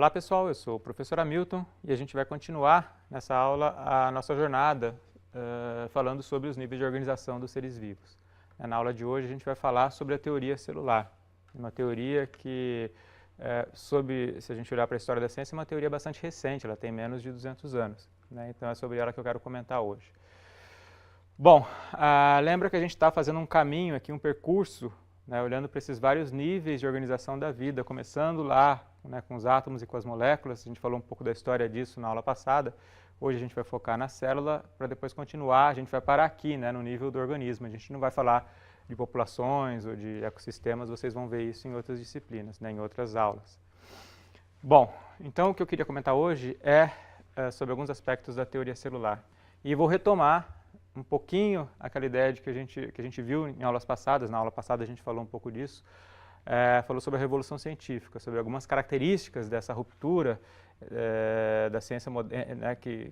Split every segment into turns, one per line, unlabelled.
Olá pessoal, eu sou o professor Hamilton e a gente vai continuar nessa aula a nossa jornada falando sobre os níveis de organização dos seres vivos. Na aula de hoje a gente vai falar sobre a teoria celular, uma teoria que, se a gente olhar para a história da ciência, é uma teoria bastante recente, ela tem menos de 200 anos, né? Então é sobre ela que eu quero comentar hoje. Bom, lembra que a gente está fazendo um caminho aqui, um percurso, né, olhando para esses vários níveis de organização da vida, começando lá, né, com os átomos e com as moléculas. A gente falou um pouco da história disso na aula passada. Hoje a gente vai focar na célula, para depois continuar. A gente vai parar aqui, né, no nível do organismo. A gente não vai falar de populações ou de ecossistemas, vocês vão ver isso em outras disciplinas, né, em outras aulas. Bom, então o que eu queria comentar hoje é sobre alguns aspectos da teoria celular. E vou retomar um pouquinho aquela ideia de que a gente viu em aulas passadas. Na aula passada a gente falou um pouco disso, falou sobre a revolução científica, sobre algumas características dessa ruptura da ciência moderna, né, que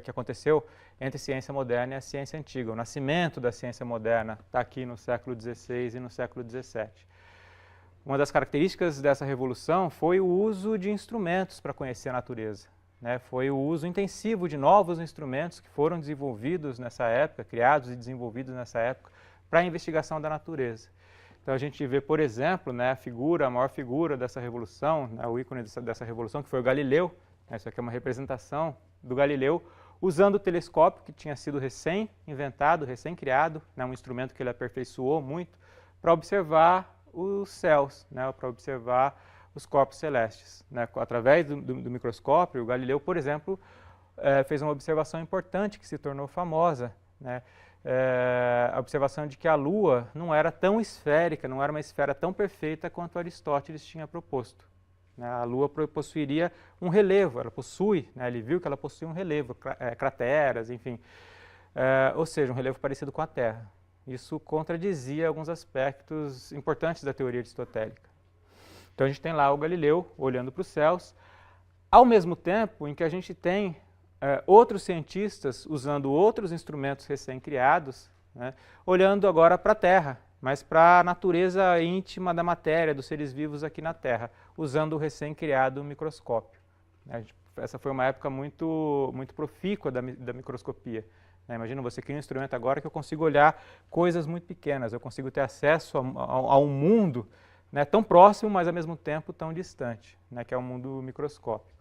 aconteceu entre a ciência moderna e a ciência antiga. O nascimento da ciência moderna está aqui no século XVI e no século XVII. Uma das características dessa revolução foi o uso de instrumentos para conhecer a natureza. Foi o uso intensivo de novos instrumentos que foram desenvolvidos nessa época, criados e desenvolvidos nessa época, para a investigação da natureza. Então a gente vê, por exemplo, né, a maior figura dessa revolução, né, o ícone dessa revolução, que foi o Galileu. Isso aqui é uma representação do Galileu, usando o telescópio que tinha sido recém-inventado, recém-criado, né, um instrumento que ele aperfeiçoou muito, para observar os céus, né, para observar os corpos celestes. Né? Através do microscópio, o Galileu, por exemplo, fez uma observação importante que se tornou famosa, né? A observação de que a Lua não era tão esférica, não era uma esfera tão perfeita quanto Aristóteles tinha proposto. Né? A Lua possuiria um relevo, ela possui, né? Ele viu que ela possui um relevo, crateras, enfim, ou seja, um relevo parecido com a Terra. Isso contradizia alguns aspectos importantes da teoria aristotélica. Então a gente tem lá o Galileu olhando para os céus, ao mesmo tempo em que a gente tem outros cientistas usando outros instrumentos recém-criados, né, olhando agora para a Terra, mas para a natureza íntima da matéria, dos seres vivos aqui na Terra, usando o recém-criado microscópio. Essa foi uma época muito profícua da microscopia. Imagina, você cria um instrumento agora que eu consigo olhar coisas muito pequenas, eu consigo ter acesso a um mundo, né, tão próximo, mas ao mesmo tempo tão distante, né, que é o mundo microscópico.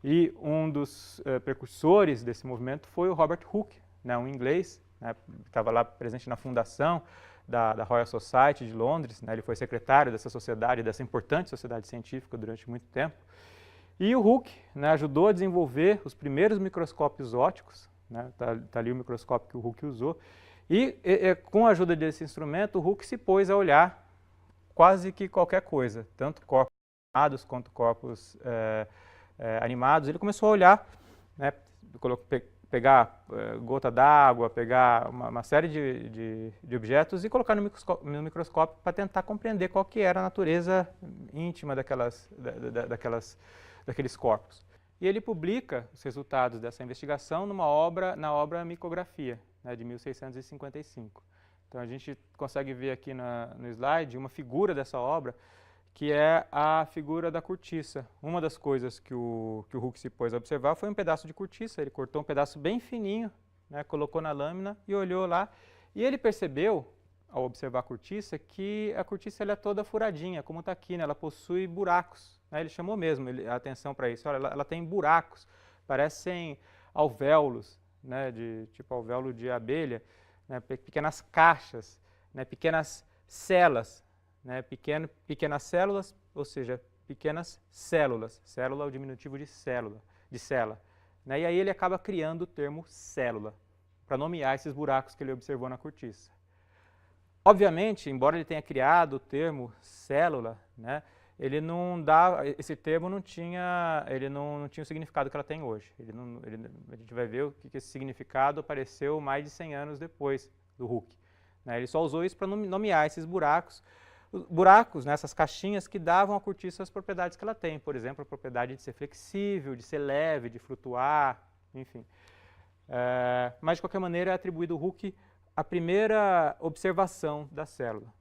E um dos precursores desse movimento foi o Robert Hooke, né, um inglês, né, que estava lá presente na fundação da Royal Society de Londres, né, ele foi secretário dessa sociedade, dessa importante sociedade científica durante muito tempo. E o Hooke, né, ajudou a desenvolver os primeiros microscópios ópticos, né, tá ali o microscópio que o Hooke usou, e com a ajuda desse instrumento, o Hooke se pôs a olhar quase que qualquer coisa, tanto corpos animados quanto corpos animados. Ele começou a olhar, né, pegar gota d'água, pegar uma série de objetos e colocar no microscópio para tentar compreender qual que era a natureza íntima daqueles corpos. E ele publica os resultados dessa investigação na obra Micografia, né, de 1655. Então a gente consegue ver aqui no slide uma figura dessa obra, que é a figura da cortiça. Uma das coisas que o Hooke se pôs a observar foi um pedaço de cortiça. Ele cortou um pedaço bem fininho, né, colocou na lâmina e olhou lá. E ele percebeu, ao observar a cortiça, que a cortiça ela é toda furadinha, como está aqui, né, ela possui buracos. Né, ele chamou mesmo a atenção para isso. Olha, ela tem buracos, parecem alvéolos, né, tipo alvéolo de abelha, né, pequenas caixas, né, pequenas celas, né, pequenas células, ou seja, pequenas células. Célula é o diminutivo de cela. Né, e aí ele acaba criando o termo célula, para nomear esses buracos que ele observou na cortiça. Obviamente, embora ele tenha criado o termo célula, né, esse termo não tinha o significado que ela tem hoje. A gente vai ver que esse significado apareceu mais de 100 anos depois do Hooke. Né, ele só usou isso para nomear esses buracos, né, essas caixinhas que davam à cortiça as propriedades que ela tem. Por exemplo, a propriedade de ser flexível, de ser leve, de flutuar, enfim. Mas, de qualquer maneira, é atribuído ao Hooke a primeira observação da célula.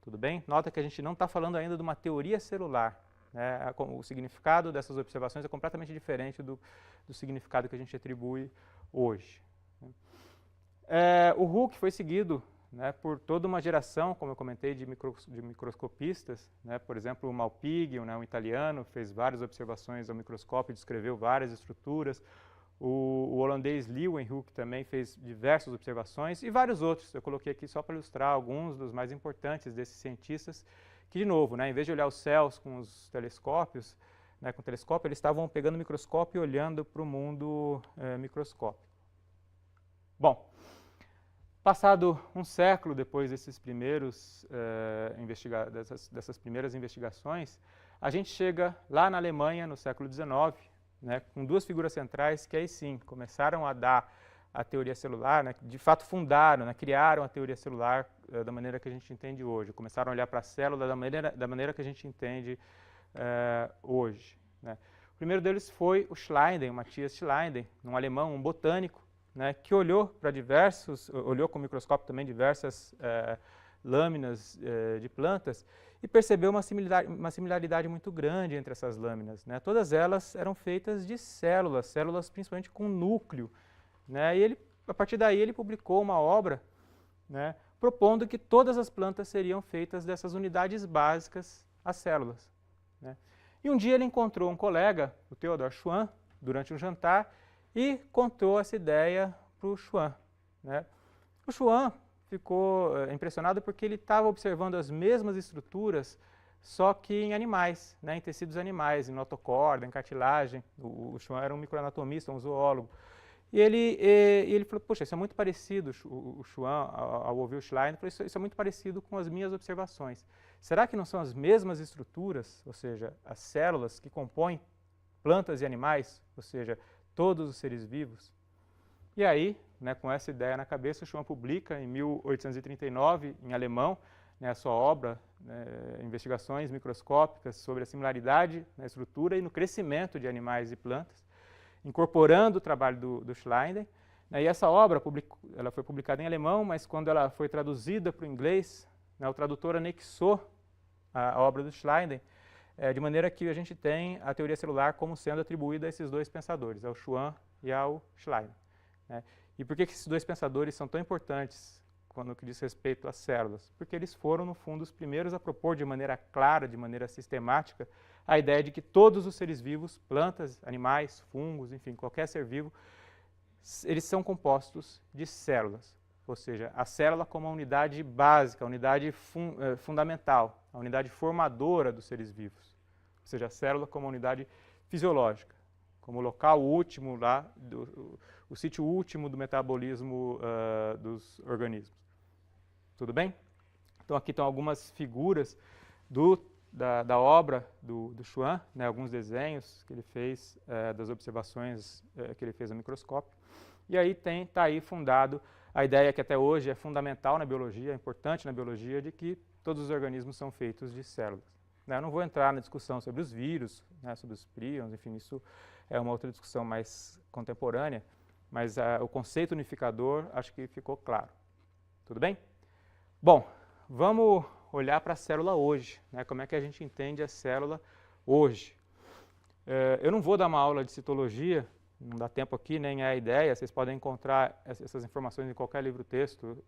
Tudo bem? Nota que a gente não está falando ainda de uma teoria celular. né? O significado dessas observações é completamente diferente do significado que a gente atribui hoje. O Hooke foi seguido, né, por toda uma geração, como eu comentei, de microscopistas, né? Por exemplo, o Malpighi, né, um italiano, fez várias observações ao microscópio, descreveu várias estruturas. O holandês Leeuwenhoek também fez diversas observações e vários outros. Eu coloquei aqui só para ilustrar alguns dos mais importantes desses cientistas que, de novo, né, em vez de olhar os céus com os telescópios, né, com o telescópio, eles estavam pegando o microscópio e olhando para o mundo microscópico. Bom, passado um século depois desses primeiros, dessas primeiras investigações, a gente chega lá na Alemanha, no século XIX, né, com duas figuras centrais que aí sim começaram a dar a teoria celular, né, de fato fundaram, né, criaram a teoria celular da maneira que a gente entende hoje, começaram a olhar para a célula da maneira que a gente entende hoje. Né. O primeiro deles foi o Schleiden, o Matthias Schleiden, um alemão, um botânico, né, que olhou com o microscópio também diversas lâminas de plantas e percebeu uma similaridade muito grande entre essas lâminas, né? Todas elas eram feitas de células principalmente com núcleo, né? E a partir daí ele publicou uma obra, né, propondo que todas as plantas seriam feitas dessas unidades básicas, as células, né? E um dia ele encontrou um colega, o Theodor Schwann, durante um jantar e contou essa ideia para o Schwann, né? O Schwann ficou impressionado porque ele estava observando as mesmas estruturas, só que em animais, né, em tecidos animais, em notocorda, em cartilagem. O Schwann era um microanatomista, um zoólogo. E ele falou, poxa, isso é muito parecido, o Schwann, ao ouvir o Schleiden, falou, isso é muito parecido com as minhas observações. Será que não são as mesmas estruturas, ou seja, as células que compõem plantas e animais, ou seja, todos os seres vivos? E aí, né, com essa ideia na cabeça, o Schwann publica em 1839, em alemão, né, a sua obra, né, Investigações Microscópicas sobre a similaridade na estrutura e no crescimento de animais e plantas, incorporando o trabalho do Schleiden. Né, e essa obra ela foi publicada em alemão, mas quando ela foi traduzida para o inglês, né, o tradutor anexou a obra do Schleiden, de maneira que a gente tem a teoria celular como sendo atribuída a esses dois pensadores, ao Schwann e ao Schleiden. Né? E por que esses dois pensadores são tão importantes quando que diz respeito às células? Porque eles foram, no fundo, os primeiros a propor de maneira clara, de maneira sistemática, a ideia de que todos os seres vivos, plantas, animais, fungos, enfim, qualquer ser vivo, eles são compostos de células. Ou seja, a célula como a unidade básica, a unidade fundamental, a unidade formadora dos seres vivos. Ou seja, a célula como a unidade fisiológica, como o local último lá, o sítio último do metabolismo dos organismos. Tudo bem? Então aqui estão algumas figuras da obra do Schwann, né, alguns desenhos que ele fez das observações que ele fez no microscópio. E aí está aí fundado a ideia que até hoje é fundamental na biologia, é importante na biologia, de que todos os organismos são feitos de células. Eu não vou entrar na discussão sobre os vírus, né, sobre os prions, enfim, isso é uma outra discussão mais contemporânea, mas o conceito unificador acho que ficou claro. Tudo bem? Bom, vamos olhar para a célula hoje, né, como é que a gente entende a célula hoje. Eu não vou dar uma aula de citologia, não dá tempo aqui, nem é a ideia, vocês podem encontrar essas informações em qualquer livro-texto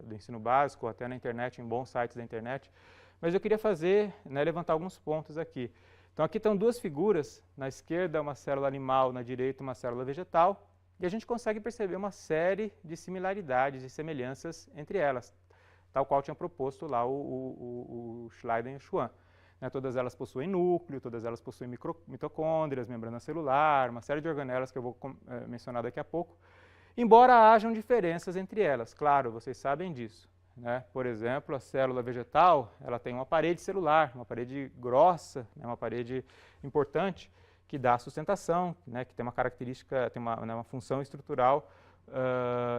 do ensino básico, ou até na internet, em bons sites da internet, mas eu queria levantar alguns pontos aqui. Então aqui estão duas figuras, na esquerda uma célula animal, na direita uma célula vegetal, e a gente consegue perceber uma série de similaridades e semelhanças entre elas, tal qual tinha proposto lá o Schleiden e o Schwann. Todas elas possuem núcleo, todas elas possuem mitocôndrias, membrana celular, uma série de organelas que eu vou mencionar daqui a pouco, embora hajam diferenças entre elas, claro, vocês sabem disso. Né? Por exemplo, a célula vegetal ela tem uma parede celular, uma parede grossa, né, uma parede importante, que dá sustentação, né, que tem uma característica, tem uma função estrutural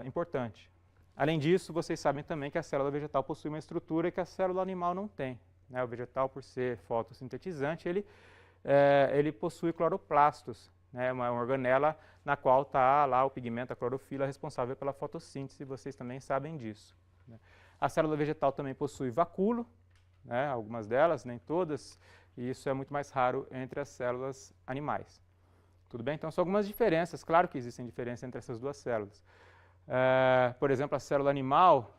importante. Além disso, vocês sabem também que a célula vegetal possui uma estrutura que a célula animal não tem. Né? O vegetal, por ser fotossintetizante, ele possui cloroplastos, né? Uma organela na qual está lá o pigmento, a clorofila, responsável pela fotossíntese, vocês também sabem disso. Né? A célula vegetal também possui vacúolo, né? Algumas delas, nem todas, e isso é muito mais raro entre as células animais. Tudo bem? Então, são algumas diferenças, claro que existem diferenças entre essas duas células. Por exemplo, a célula animal,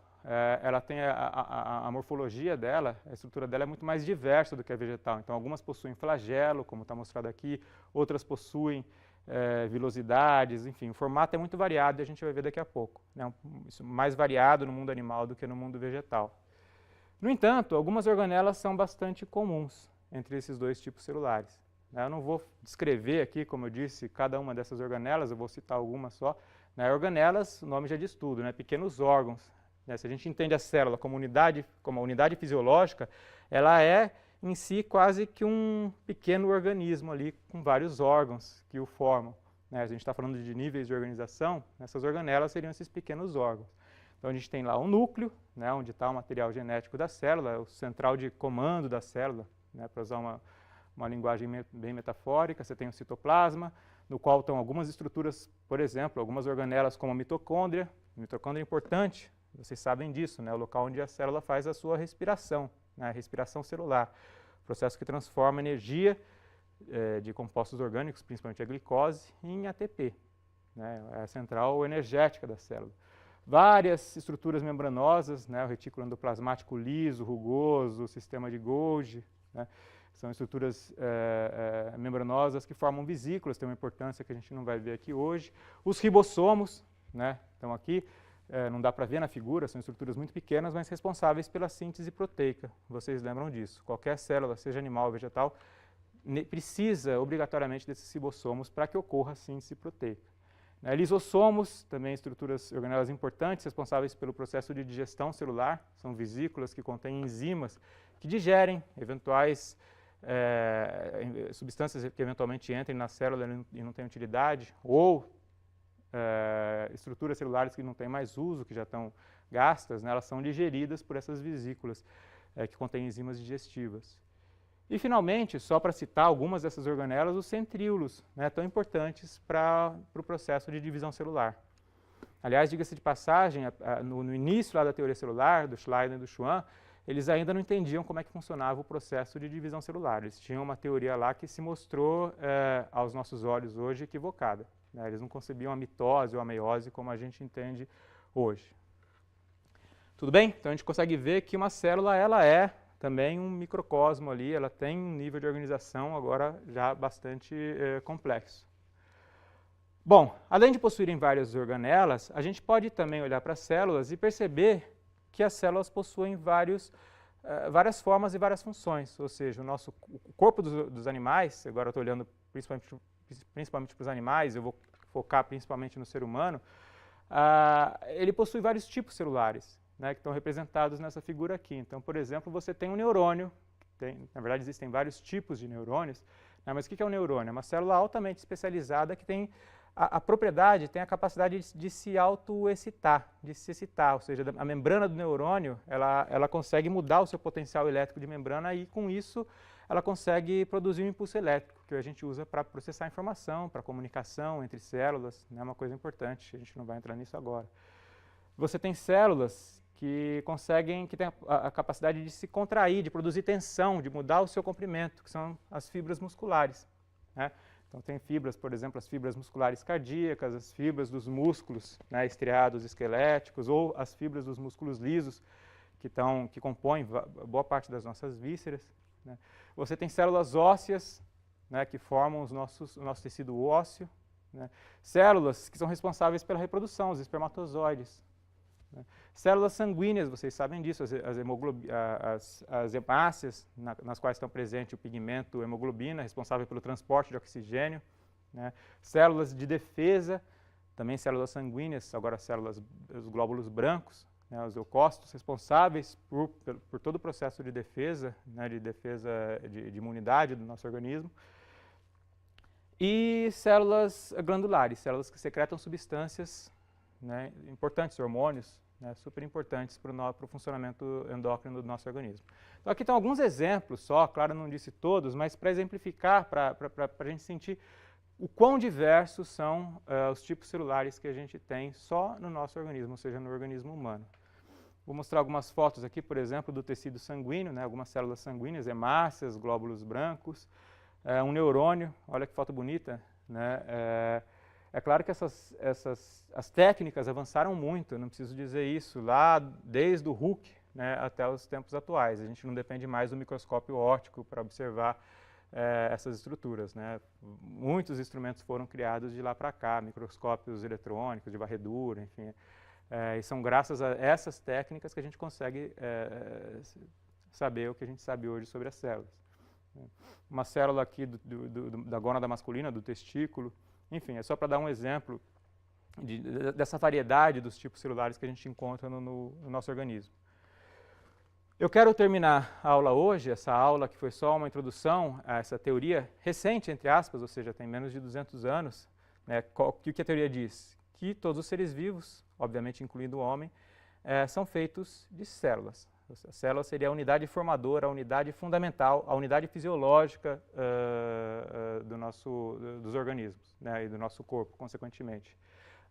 ela tem a morfologia dela, a estrutura dela é muito mais diversa do que a vegetal. Então, algumas possuem flagelo, como está mostrado aqui, outras possuem vilosidades, enfim, o formato é muito variado e a gente vai ver daqui a pouco. Né? Isso mais variado no mundo animal do que no mundo vegetal. No entanto, algumas organelas são bastante comuns entre esses dois tipos celulares. Eu não vou descrever aqui, como eu disse, cada uma dessas organelas, eu vou citar algumas só. Organelas, o nome já diz tudo, né? Pequenos órgãos. Se a gente entende a célula como uma unidade fisiológica, ela é em si quase que um pequeno organismo ali com vários órgãos que o formam. Se a gente está falando de níveis de organização, essas organelas seriam esses pequenos órgãos. Então a gente tem lá o núcleo, onde está o material genético da célula, o central de comando da célula, para usar uma linguagem bem metafórica. Você tem o citoplasma, no qual estão algumas estruturas, por exemplo, algumas organelas como a mitocôndria. A mitocôndria é importante, vocês sabem disso, o local onde a célula faz a sua respiração, a respiração celular, processo que transforma energia de compostos orgânicos, principalmente a glicose, em ATP, é a central energética da célula. Várias estruturas membranosas, o retículo endoplasmático liso, rugoso, o sistema de Golgi, são estruturas membranosas que formam vesículas, tem uma importância que a gente não vai ver aqui hoje. Os ribossomos, estão aqui, não dá para ver na figura, são estruturas muito pequenas, mas responsáveis pela síntese proteica. Vocês lembram disso? Qualquer célula, seja animal ou vegetal, precisa obrigatoriamente desses ribossomos para que ocorra a síntese proteica. Lisossomos, também estruturas organelas importantes, responsáveis pelo processo de digestão celular, são vesículas que contêm enzimas que digerem eventuais substâncias que eventualmente entrem na célula e não têm utilidade, ou estruturas celulares que não têm mais uso, que já estão gastas, elas são digeridas por essas vesículas que contêm enzimas digestivas. E, finalmente, só para citar algumas dessas organelas, os centríolos, tão importantes para o processo de divisão celular. Aliás, diga-se de passagem, no início lá da teoria celular, do Schleiden e do Schwann, eles ainda não entendiam como é que funcionava o processo de divisão celular. Eles tinham uma teoria lá que se mostrou, aos nossos olhos hoje, equivocada. Eles não concebiam a mitose ou a meiose como a gente entende hoje. Tudo bem? Então, a gente consegue ver que uma célula, ela é também um microcosmo ali, ela tem um nível de organização agora já bastante complexo. Bom, além de possuírem várias organelas, a gente pode também olhar para as células e perceber que as células possuem várias formas e várias funções, ou seja, o corpo dos animais, agora eu estou olhando principalmente para os animais, eu vou focar principalmente no ser humano, ele possui vários tipos celulares, que estão representados nessa figura aqui. Então, por exemplo, você tem um neurônio, na verdade existem vários tipos de neurônios, mas o que é um neurônio? É uma célula altamente especializada que tem a propriedade, tem a capacidade de se auto-excitar, de se excitar, ou seja, a membrana do neurônio, ela consegue mudar o seu potencial elétrico de membrana e, com isso, ela consegue produzir um impulso elétrico, que a gente usa para processar informação, para comunicação entre células, é uma coisa importante, a gente não vai entrar nisso agora. Você tem células que têm a capacidade de se contrair, de produzir tensão, de mudar o seu comprimento, que são as fibras musculares. Então, tem fibras, por exemplo, as fibras musculares cardíacas, as fibras dos músculos estriados esqueléticos, ou as fibras dos músculos lisos, que compõem boa parte das nossas vísceras. Você tem células ósseas, que formam o nosso tecido ósseo. Células que são responsáveis pela reprodução, os espermatozoides. Células sanguíneas, vocês sabem disso, as hemácias, nas quais estão presentes o pigmento hemoglobina, responsável pelo transporte de oxigênio. Células de defesa, também células sanguíneas, agora os glóbulos brancos, os leucócitos, responsáveis por todo o processo de defesa, de imunidade do nosso organismo. E células glandulares, células que secretam substâncias importantes, hormônios, super importantes para o funcionamento endócrino do nosso organismo. Então, aqui estão alguns exemplos só, claro, não disse todos, mas para exemplificar, para a gente sentir o quão diversos são os tipos celulares que a gente tem só no nosso organismo, ou seja, no organismo humano. Vou mostrar algumas fotos aqui, por exemplo, do tecido sanguíneo, né, algumas células sanguíneas, hemácias, glóbulos brancos, um neurônio, olha que foto bonita, né? É claro que as técnicas avançaram muito, não preciso dizer isso, lá desde o Hooke, né, até os tempos atuais. A gente não depende mais do microscópio óptico para observar essas estruturas, né? Muitos instrumentos foram criados de lá para cá, microscópios eletrônicos, de varredura, enfim. E são graças a essas técnicas que a gente consegue saber o que a gente sabe hoje sobre as células. Uma célula aqui da gônada masculina, do testículo, enfim, é só para dar um exemplo dessa variedade dos tipos celulares que a gente encontra no nosso organismo. Eu quero terminar a aula hoje, essa aula que foi só uma introdução a essa teoria recente, entre aspas, ou seja, tem menos de 200 anos. Né? O que a teoria diz? Que todos os seres vivos, obviamente incluindo o homem, são feitos de células. A célula seria a unidade formadora, a unidade fundamental, a unidade fisiológica dos organismos, né, e do nosso corpo, consequentemente.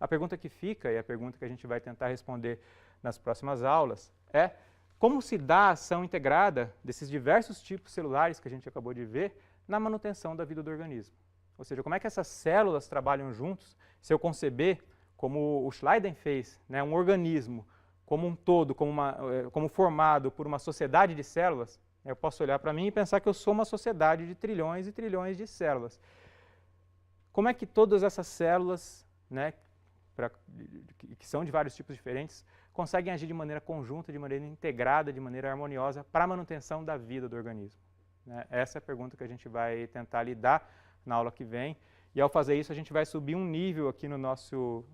A pergunta que fica, e a pergunta que a gente vai tentar responder nas próximas aulas, é como se dá a ação integrada desses diversos tipos celulares que a gente acabou de ver na manutenção da vida do organismo. Ou seja, como é que essas células trabalham juntos, se eu conceber, como o Schleiden fez, né, um organismo como um todo, como formado por uma sociedade de células, eu posso olhar para mim e pensar que eu sou uma sociedade de trilhões e trilhões de células. Como é que todas essas células, né, que são de vários tipos diferentes, conseguem agir de maneira conjunta, de maneira integrada, de maneira harmoniosa para a manutenção da vida do organismo? Né? Essa é a pergunta que a gente vai tentar lidar na aula que vem. E ao fazer isso, a gente vai subir um nível aqui no nosso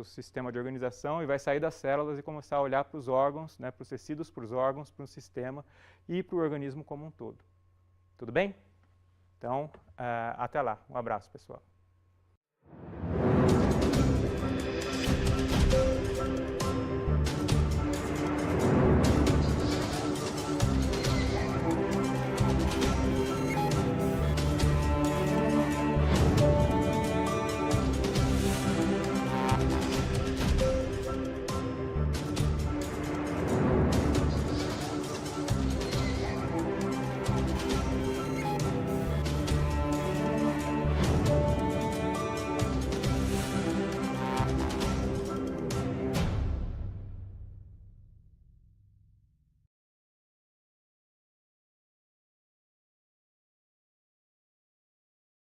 sistema de organização e vai sair das células e começar a olhar para os órgãos, né, para os tecidos, para os órgãos, para o sistema e para o organismo como um todo. Tudo bem? Então, até lá. Um abraço, pessoal.